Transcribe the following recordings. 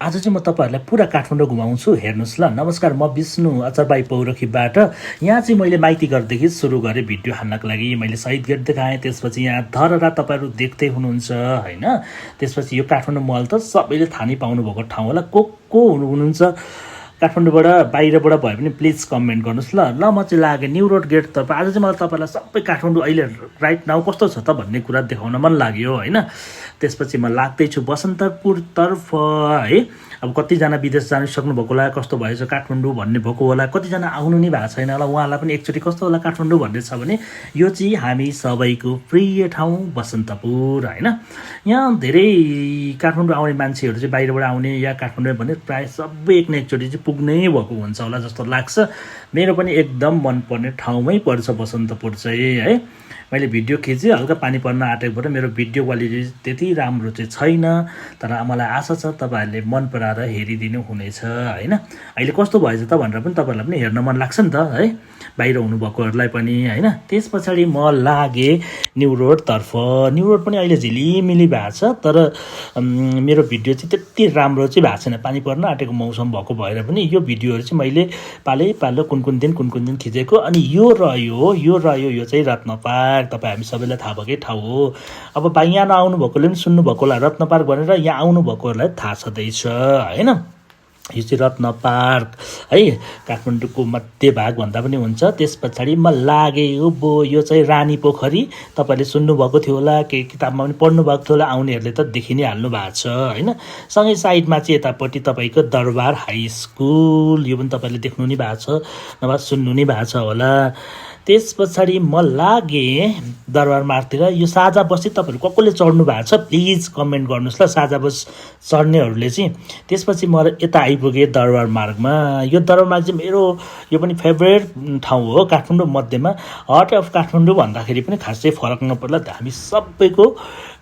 आज चाहिँ म तपाईहरुलाई पुरा काठमाडौँ घुमाउँछु। हेर्नुस् ल। नमस्कार, म विष्णु अचरबाई पौरखीबाट। यहाँ चाहिँ मैले माइती घरदेखि सुरु गरेँ भिडियो हान्नको लागि। मैले शहीद गेट देखाएँ, त्यसपछि यहाँ धरहरा तपाईहरु देख्दै हुनुहुन्छ हैन। त्यसपछि यो काठमाडौँ महल त सबैले थाहा नै पाउनु भएको ठाउँ होला। को हुनुहुन्छ काठमाडौँबाट बाहिरबाट भए पनि प्लिज कमेन्ट गर्नुस् ल। म चाहिँ लागेँ न्यू रोड गेट तर्फ। आज चाहिँ मलाई तपाईहरुलाई सबै काठमाडौँ अहिले राइट नाउ कस्तो छ त भन्ने कुरा देखाउन मन लाग्यो हैन। त्यसपछि म लाग्दैछु बसन्तपुर तर्फ है। अब कतिजना विदेश जानु सक्नु भएको होला, कस्तो भएछ काठमाडौँ भन्ने भएको होला, कतिजना आउनु नै भएको छैन होला, उहाँलाई पनि एकचोटि कस्तो होला काठमाडौँ भन्ने छ भने यो चाहिँ हामी सबैको प्रिय ठाउँ बसन्तपुर हैन। यहाँ धेरै काठमाडौँ आउने मान्छेहरू चाहिँ बाहिरबाट आउने या काठमाडौँ भने प्राय सबै एक न एकचोटि चाहिँ पुग्नै भएको हुन्छ होला जस्तो लाग्छ। मेरो पनि एकदम मनपर्ने ठाउँमै पर्छ बसन्तपुर चाहिँ है। मैले भिडियो खिचेँ, हल्का पानी पर्न आँटेकोबाट मेरो भिडियो क्वालिटी त्यति राम्रो चाहिँ छैन, तर मलाई आशा छ तपाईहरुले मन पराएर हेरिदिनु हुनेछ हैन। अहिले कस्तो भएछ त भनेर पनि तपाईहरुलाई पनि हेर्न मन लाग्छ नि त है, बाहिर हुनुभएकोहरूलाई पनि हैन। त्यस पछाडि म लागेँ न्यू रोड तर्फ। न्यू रोड पनि अहिले झिलिमिली भएको छ, तर मेरो भिडियो चाहिँ त्यति राम्रो चाहिँ भएको छैन। पानी पर्न आँटेको मौसम भएको भएर पनि यो भिडियोहरू चाहिँ मैले पालो कुन दिन खिचेको। अनि यो रह्यो यो चाहिँ रत्न पार्क। तपाईँ हामी सबैलाई थाहा भएकै ठाउँ हो। अब यहाँ नआउनु भएकोले पनि सुन्नु भएको होला रत्न पार्क भनेर, यहाँ आउनु भएकोहरूलाई थाहा छँदैछ हैन। यो चाहिँ रत्न पार्क है, काठमाडौँको मध्य भाग भन्दा पनि हुन्छ। त्यस पछाडि म लागेँ यो चाहिँ रानी पोखरी। तपाईँले सुन्नुभएको थियो होला, के किताबमा पनि पढ्नु भएको थियो होला, आउनेहरूले त देखि नै हाल्नु भएको छ हैन। सँगै साइडमा चाहिँ यतापट्टि तपाईँको दरबार हाई स्कुल, यो पनि तपाईँले देख्नु नै भएको छ नभए सुन्नु नै भएको छ होला। त्यस पछाडि म लागेँ दरबार मार्गतिर। यो साझा बस चाहिँ तपाईँहरू कसले चढ्नु भएको छ प्लिज कमेन्ट गर्नुहोस् ल, साझा बस चढ्नेहरूले चाहिँ। त्यसपछि म यता आइपुगेँ दरबार मार्गमा। यो दरबार मार्ग चाहिँ मेरो यो पनि फेभरेट ठाउँ हो काठमाडौँ मध्येमा। हार्ट अफ काठमाडौँ भन्दाखेरि पनि खासै फरक नपर्ला, हामी सबैको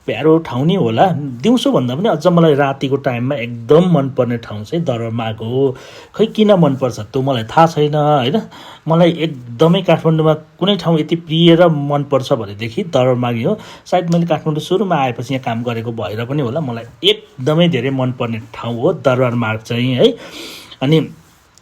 प्यारो ठाउँ नै होला। दिउँसो भन्दा पनि अझ मलाई रातिको टाइममा एकदम मनपर्ने ठाउँ चाहिँ दरबार मार्ग हो। खै किन मनपर्छ त्यो मलाई थाहा छैन हैन। मलाई एकदमै काठमाडौँमा कुनै ठाउँ यति प्रिय र मनपर्छ भनेदेखि दरबार मार्ग हो। सायद मैले काठमाडौँ सुरुमा आएपछि यहाँ काम गरेको भएर पनि होला, मलाई एकदमै धेरै मनपर्ने ठाउँ हो दरबार मार्ग चाहिँ है। अनि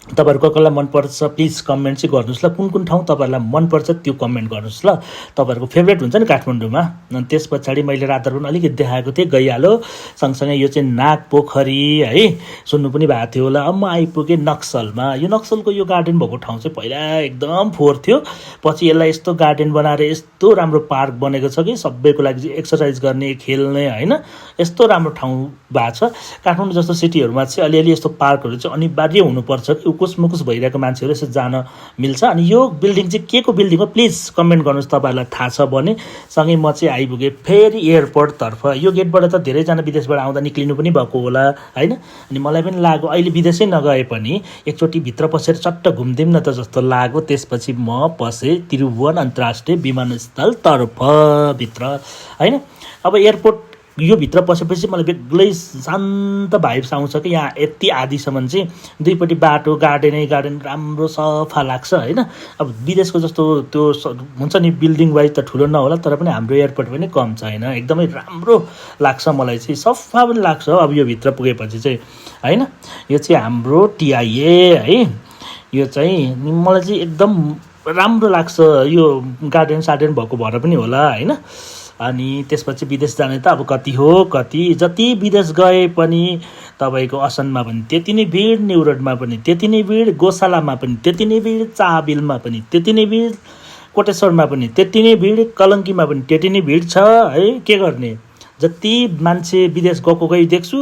तपाईहरुको कसलाई मनपर्छ प्लिज कमेन्ट चाहिँ गर्नुहोस् ल। कुन ठाउँ तपाईहरुलाई मनपर्छ त्यो कमेन्ट गर्नुहोस् ल। तपाईहरुको फेभरेट हुन्छ नि काठमाडौँमा। अनि त्यस पछाडि मैले रातहरु पनि अलिकति देखाएको थिएँ, गइहाल्यो। सँगसँगै यो चाहिँ नाग पोखरी है, सुन्नु पनि भएको थियो होला। अब म आइपुगेँ नक्सलमा। यो नक्सलको यो गार्डन भएको ठाउँ चाहिँ पहिला एकदम फोहोर थियो, पछि यसलाई यस्तो गार्डन बनाएर यस्तो राम्रो पार्क बनेको छ कि सबैको लागि एक्सर्साइज गर्ने खेल्ने हैन, यस्तो राम्रो ठाउँ भएको छ। काठमाडौँ जस्तो सिटीहरुमा चाहिँ अलिअलि यस्तो पार्कहरु चाहिँ अनिवार्य हुनुपर्छ कि उकुस मुकुस भइरहेको मान्छेहरू यसो जान मिल्छ। अनि यो बिल्डिङ चाहिँ के को बिल्डिङ हो प्लिज कमेन्ट गर्नुहोस् तपाईहरुलाई थाहा छ भने। सँगै म चाहिँ आइपुगेँ फेरि एयरपोर्ट तर्फ। यो गेटबाट त धेरैजना विदेशबाट आउँदा निक्लिनु पनि भएको होला हैन। अनि मलाई पनि लाग्यो अहिले विदेशै नगए पनि एकचोटि भित्र पसेर चट्ट घुम्दिम न त जस्तो लाग्यो। त्यसपछि म पसेँ त्रिभुवन अन्तर्राष्ट्रिय विमानस्थल तर्फ भित्र हैन। अब एयरपोर्ट यो भित्र पसेपछि मलाई बेग्लै शान्त भाइब्स आउँछ कि यहाँ यति आदिसम्म चाहिँ दुईपट्टि बाटो गार्डन राम्रो सफा लाग्छ हैन। अब विदेशको जस्तो त्यो हुन्छ नि बिल्डिङ वाइज त ठुलो नहोला, तर पनि हाम्रो एयरपोर्ट पनि कम छैन, एकदमै राम्रो लाग्छ मलाई चाहिँ, सफा पनि लाग्छ अब यो भित्र पुगेपछि चाहिँ हैन। यो चाहिँ हाम्रो टिआइए है। यो चाहिँ मलाई चाहिँ एकदम राम्रो लाग्छ, यो गार्डन भएको भएर पनि होला हैन। अनि त्यसपछि विदेश जाने त अब कति जति विदेश गए पनि तपाईको असनमा पनि त्यति नै भिड, न्यू रोडमा पनि त्यति नै भिड, गोशालामा पनि त्यति नै भिड, चाबिलमा पनि त्यति नै भिड, कोटेश्वरमा पनि त्यति नै भिड, कलङ्कीमा पनि त्यति नै भिड छ है। के गर्ने, जति मान्छे विदेश गएकै देख्छु,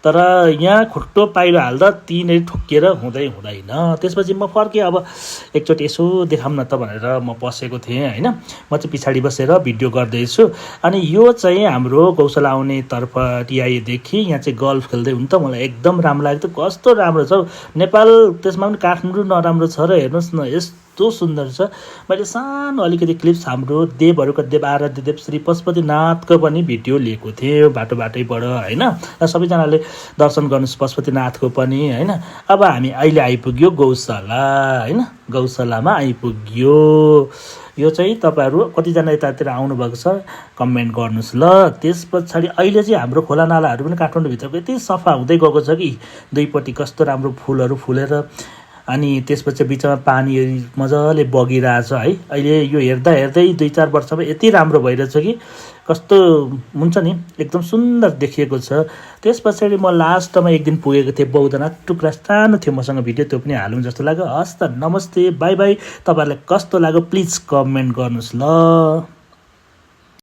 तर यहाँ खुट्टो पाइलो हाल्दा तिनै ठोकिएर हुँदैन। त्यसपछि म फर्केँ। अब एकचोटि यसो देखाउँ न त भनेर म पसेको थिएँ हैन। म चाहिँ पछाडि बसेर भिडियो गर्दैछु। अनि यो चाहिँ हाम्रो गौशाला आउने तर्फ टिआइएदेखि यहाँ चाहिँ गल्फ खेल्दै हुन् त, मलाई एकदम राम्रो लाग्यो। कस्तो राम्रो छ नेपाल, त्यसमा पनि काठमाडौँ नराम्रो छ र हेर्नुहोस् न, कस्तो सुन्दर छ। मैले सानो अलिकति क्लिप्स हाम्रो देवहरूका देव आराध्य देव श्री पशुपतिनाथको पनि भिडियो लिएको थिएँ बाटोबाटैबाट होइन। र सबैजनाले दर्शन गर्नुहोस् पशुपतिनाथको पनि होइन। अब हामी अहिले आइपुग्यो गौशाला होइन, गौशालामा आइपुग्यो। यो चाहिँ तपाईँहरू कतिजना यतातिर आउनुभएको छ कमेन्ट गर्नुहोस् ल। त्यस पछाडि अहिले चाहिँ हाम्रो खोला नालाहरू पनि काठमाडौँभित्रको यति सफा हुँदै गएको छ कि दुईपट्टि कस्तो राम्रो फुलहरू फुलेर अनि त्यसपछि बिचमा पानी मजाले बगिरहेछ है। अहिले यो हेर्दा हेर्दै 2-4 वर्षमा यति राम्रो भइरहेछ कि कस्तो हुन्छ नि, एकदम सुन्दर देखिएको छ। त्यस पछाडि म लास्टमा एक दिन पुगेको थिएँ बौद्धनाथ, टुक्रा सानो थियो मसँग भिडियो, त्यो पनि हालौँ जस्तो लाग्यो। हस् त, नमस्ते, बाई बाई। तपाईँहरूलाई कस्तो लाग्यो प्लिज कमेन्ट गर्नुहोस् ल।